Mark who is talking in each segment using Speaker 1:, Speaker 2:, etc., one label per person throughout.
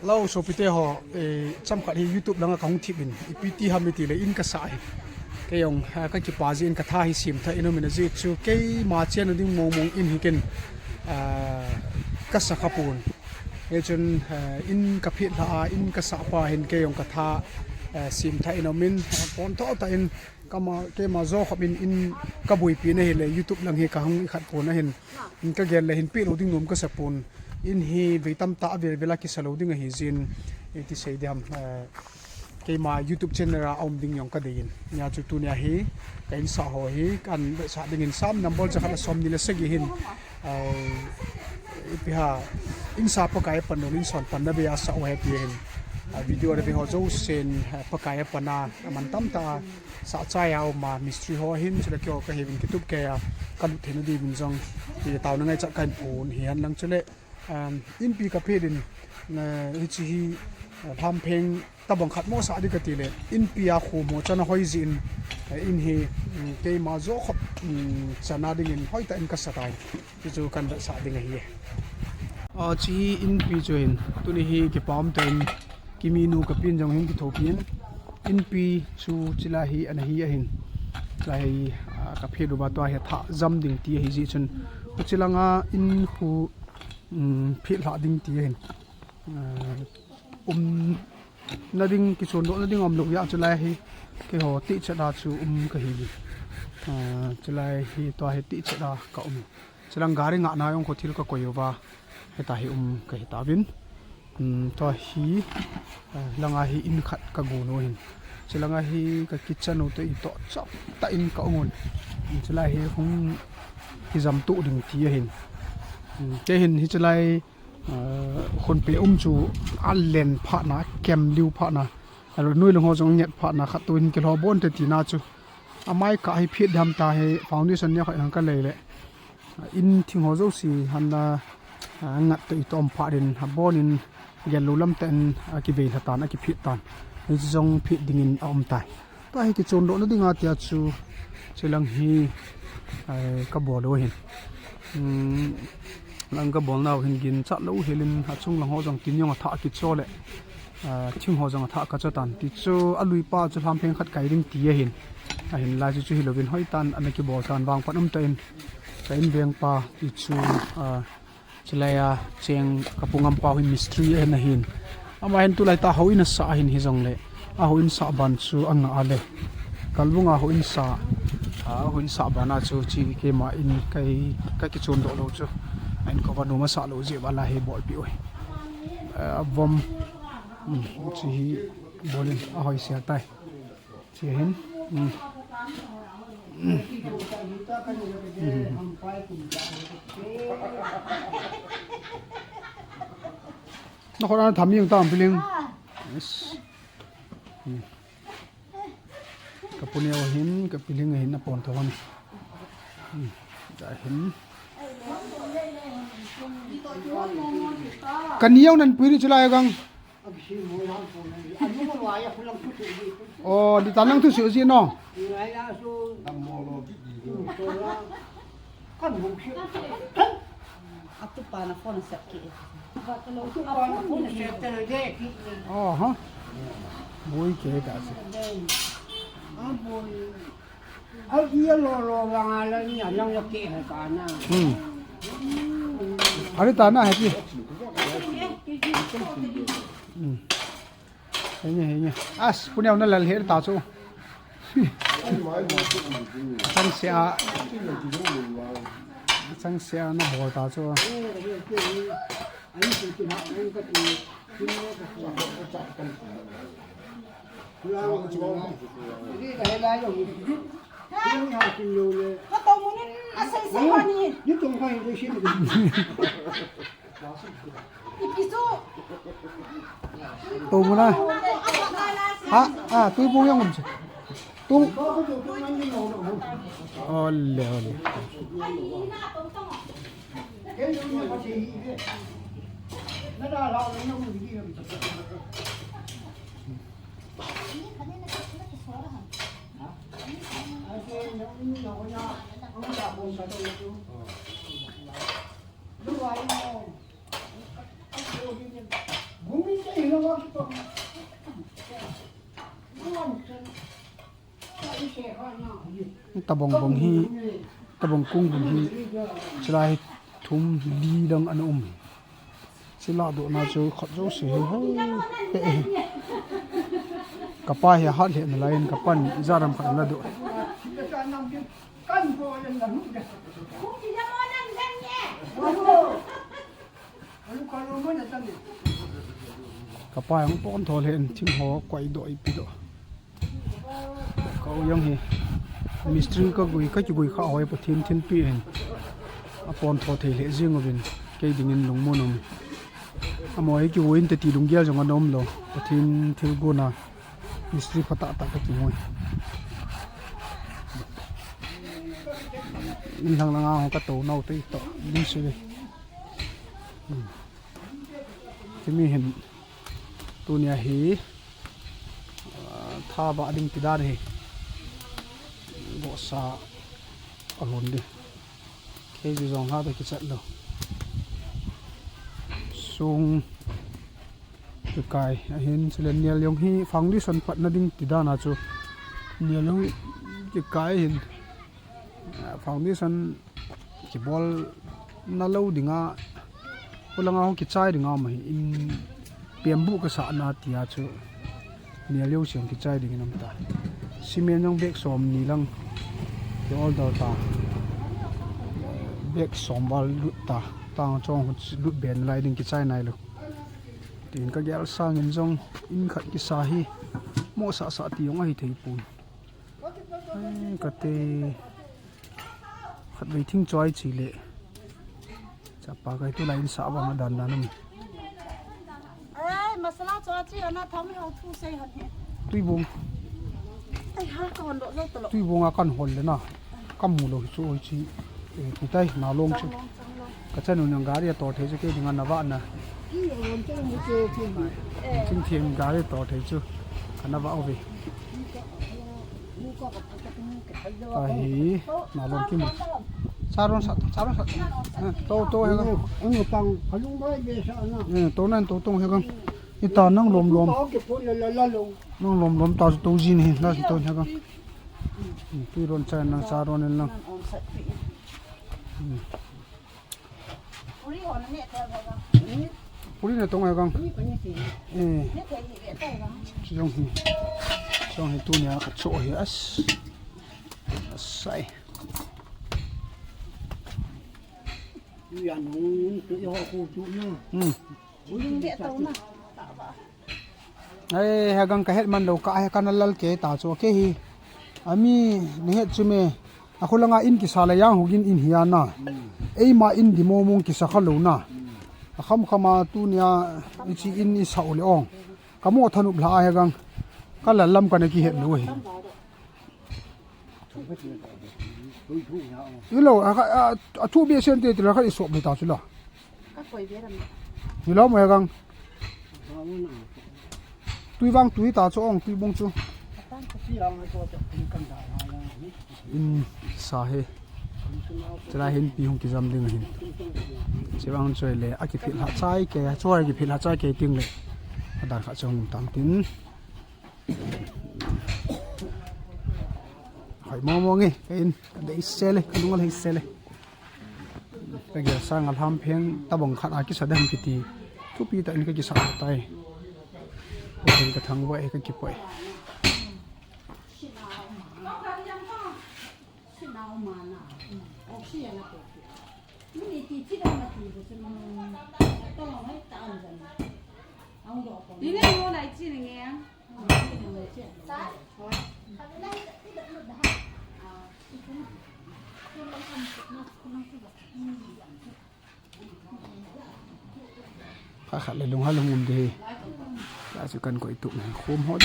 Speaker 1: lau so pite ho cham khat hi YouTube langa kaung thibin ipiti hamiti le in ka sai ke yong ka ki paji in ka tha hi sim tha ino mina ji chu ke ma chen ding mong in hi ken ka sa khapun e chun in ka phit la in ka sa pa hin ke yong ka tha sim tha ino min pon tho ta in kama ke ma zo khabin in ka bui pi na hi le YouTube lang hi ka hang khat pon na hin in ka gel le hin pi lo ding nom ka sa pun in hi veitam ta vel vela ki salo ding hi zin ti sei dam ke ma YouTube channel ra om ding yong ka dein nya chu tu nya hi ka in sa ho hi kan sa ding in sam number cha khala som ni le segi hin ipiha in sa pa kai pan in son pan na be asa o happy hin video re be ho zo sen pa kai pa na man tam ta sa cha ya ma mystery ho hin chu le kyo ka hevin ki tup ke ya kan thenu di bin jong ti taw na ngai cha kan pun hian lang chule in pi ka phedin hi chi hi tham pheng tabang khat mo sa di ka ti le in pi a khu mo chana hoi zin in hi ke ma zo khop chana ding in hoi ta in ka sa tai chi chu kan da sa ding hi chi in pi chu in tu ni hi ki pam ten kimi nu ka pin jong hin ki thopin in pi chu chila hi an hi a hin lai ka phedu ba to hi tha jam ding ti hi ji chun chilanga in hu phit la ding ti hin na ding ki chon do na ding om lo ya chulai hi ke ho ti chada chu ka hi chulai hi to hi ti chada ka chilang gari nga na yong ko thil ka koyova heta hi ka hi ta win to hi langa hi in khat ka gu no hin chilanga hi ka kitchen no to i to chop ta in ka ngon chulai hi hung hi jam tu ding ti hin ke hin hi chulaiคนเปอุ้มจูอันเลนพะนะแกมลิวพะนะแล้วนุ่ยลงหัวจงเน็ตพะนะขัดตัวหินกิโลบนแต่ตีน่าจูอาไม่กะให้พิษดำตาให้ฟาวเดชั่นเนี่ยเขาทางกันเลยแหละอินทิ้งหัวเจ้าสีฮันดางัดตัวอีตอมพะดินฮับบอนินเยลลูลำเต็นกิเวลตานกิพิษตานให้จงพิษดิ่งอมตายตัวให้กิจนโดนดิ่งอาเตียจูเชลังฮีกระบอกด้วยเห็นลังก็บอกเราเห็นกินจัดแล้วเห็นหัดช่วงหลังหัวจังกินยังท่ากิจโซ่เลยทิ้งหัวจังท่าก็จะตันติดโซ่อลุยป้าจะทำเพลงขัดไก่ดิ้งตีเห็นลายจู่ๆเห็นเราเป็นห้อยตันอันนี้ก็บอกการวางปันเต็นใจเบียงป้าติดโซ่เฉลยเชียงกระปุกงำป้าเห็นมิสทรีเห็นเห็นอามาเห็นตัวลายตาเขาอินสาเห็นฮิจงเลยเขาอินสาบันซูอังอาเลยกัลบุงเขาอินสาบันอาจูจีเกมาอินไก่กิจนโดดจูอันก็ว่านูมาสาลูจีบอะไรให้บอลปิวบอมจีบอลอาหอยเสียตายเสียเห็นนักคนนั้นทำยังตามไปเลี้ยงกับปุ่นเอาเห็นกับไปเลี้ยงเห็นนะปอนทอนได้เห็นกันเยี่ยวนั่นปีนี้จุฬากังอ๋อดิตานั่งทุเสียสิน้องอ๋อฮะบุยเก๋กันสิ
Speaker 2: เอาเยี่ยรอวางอะไรเนี่ยยังจะเก๋ให้กันนะ
Speaker 1: อะไรตาหน้าให้พี่เฮ้ยอ่ะปุ่นเอานั่นแหละเห็นตาจูสังเสียน่าบอกตาจู
Speaker 2: ก็ตรงนี้อาศัยสวานี่ยุติให้ดูชิมอีพิซู
Speaker 1: ตูมันนะฮะตูปุ้งยังมั้งตูโอ้เล่
Speaker 2: นั่นเราไม่ต้องมีที่
Speaker 1: ตะบงบงฮีตะบงกุ้งบงฮีสลายทุ่มดีดังอันสิลาโดนาจูขดจูสิเฮ้ยกะป้าเฮียฮัดเห็นอะไรกะปั้นจารำขันละโดกะป้าของป้อนทอเห็นทิ้งหัวไกวโดยปีโดเขายังเฮมิสตรีก็กุยก็จะกุยเขาเอาไว้ปะทิ้งทิ้งปีเห็นป้อนทอเทเลซิงเอาเป็นแกดิ่งเงินลงมือนมมวยกี่วันแต่ตีลุงเกียร์จังกันนมโลปะทิ้งทิ้งกูนะมิสตรีพัตตาตักกี่มวยนี่ทางล่างเขาก็โตเน่าตีโตดีสุดเลยที่มีเห็นตัวเนี้ยเฮท่าบะดิ่งติดาเลยบ่ซาอารมณ์ดิแค่จะจองหาไปกิจแล้วส่งจะกายเห็นสิเลนเนียลยงฮีฟังดิสันปัดนาดิ่งติดานะจูเนียลยงจะกายเห็นฟังดิสันจะบอลน่าเล่าดิ่งอ่ะพลังงานกิจใจดิ่งอ่ะมั้ยอินเปียมบุกษานาติอาจูเนียลยงเสียงกิจใจดิ่งน้ำตาซีเมนต์ยังเบกสอมนี่ลังเดี๋ยวเอาตาเบกสอมบอลลุดตาตางจองลุดเบนไล่ดิ่งกิจใจไหนลูกตีนก็แย่สร้างเงินจงอินขัดกิจใจโมสะสะตียงไอ้ที่ปูนก็เตะขัดไปทิ้งจอยจีเล่จะปากไอ้ตัวไหนสาวมาดันนั่นนี่
Speaker 2: มาสลาจอจีอันนั้นทำให้เราทุเสียหันเนี่ย
Speaker 1: ตุยบง
Speaker 2: ไอ้ฮะก่อนโดดเลิกตลอด
Speaker 1: ตุยบงอาการหดเลยนะกำมูลช่วยชีที่ใต้นาลงชิก็จะหนุนยังการีต่อเทจะเกี่ยงานนวานนะจริงเทียมการีต่อเทจูกันนวาเอาไปไอ้นาลงกี่มั้งสารสัตโตเฮกัน
Speaker 2: ตังพยุงไม่เบสนะ
Speaker 1: โตนั่นโตตรงเฮกันอีตานั่งลมนั่งลมตาโตจีนี่น่าจะโตเฮกันตุยร้อนใจนั่งสารนี่นั่งปุริเนี่ยตรงเฮกันช่องให้ตัวเนี่ยกระโจนเฮสใส่
Speaker 2: อย่างนู้นตัวย่อคู่จุ่มนะยิงเด็ดตัวน่ะ
Speaker 1: ไอ้เฮกังกะเฮ็ดมันโดกะเฮกันลัลเกตาโจเคฮีอามีนี่เฮ็ดจุเมอะคุลงาอินกิสาลายางหุกินอินเฮียนะเอ้มาอินดิโมมุงกิสะขลุนะอะคำมาตุเนียอิจิอินอิสาอุเลองกะโมทนุบลาเฮกังกะละลำกันกิเฮ็ดลุยนี่เราทุบเบี้ยเส้นเตะเราก็อิสอบไม่ตาสุดละ
Speaker 2: ก็ปล่อยเบี้ยทำไม
Speaker 1: นี่เราไม่กังตุยบางตุยตาจ้องตุยบงจูสาเหตุจะได้เห็นปีหงกิจำดึงเห็นเจ้าอังช่วยเลยอากิพิลาใจแกช่วยอากิพิลาใจแกตึงเลยดันข้าจงตามตินหอยมองไงเป็นได้เซเลยกันลุงอะไรเซเลยแต่เกี่ยวสร้างอาทำเพียงตะบงขัดอากิสะเดิมกิตีทุกปีแต่อันก็กิสะตายเป็นกระทั่งไว้ก็เก็บไว้
Speaker 2: 你那我来记了呀。
Speaker 1: ข้าขัดเลยลงให้ลงมุมดีจะจะกันก่อยตุ่มโคมหอด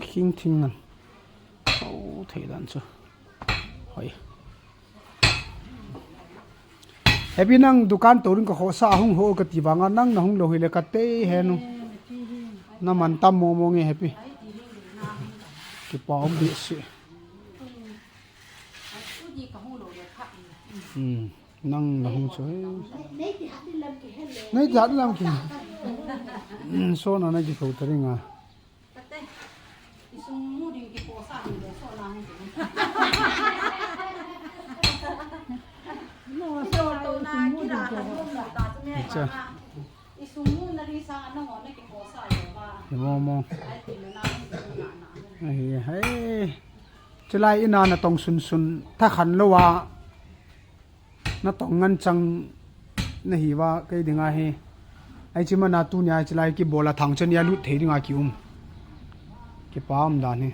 Speaker 1: คิงทิ้งนั่นเขาเทดันจ้ะหอยเฮ้ยพี่นั่งดูการตัวนึงก็ขอสาหงโหกติบังนั่งนั่งโลหิเลกัตเต้เฮนุน้ำมันตั้มโมงเงี้ยเฮ้ยพี่กี่ปอมดิสินั่งนั่งช่วยในจัดลำกิน so na ki pho tari nga
Speaker 3: Kate, isung mo din kiposa hindi so na hindi.
Speaker 2: No,
Speaker 3: So to na kira ka mo na ta niya. Isung mo na rin sa ano mo na kiposa yo ba.
Speaker 1: mo
Speaker 3: Ay tinana na.
Speaker 1: ai chalai ina na tong sun tha khan lowa na tong ngan chang na hi wa kai dinga he ai chima na tu nya chalai ki bola thang chen ya lu thei dinga ki ki pam da ne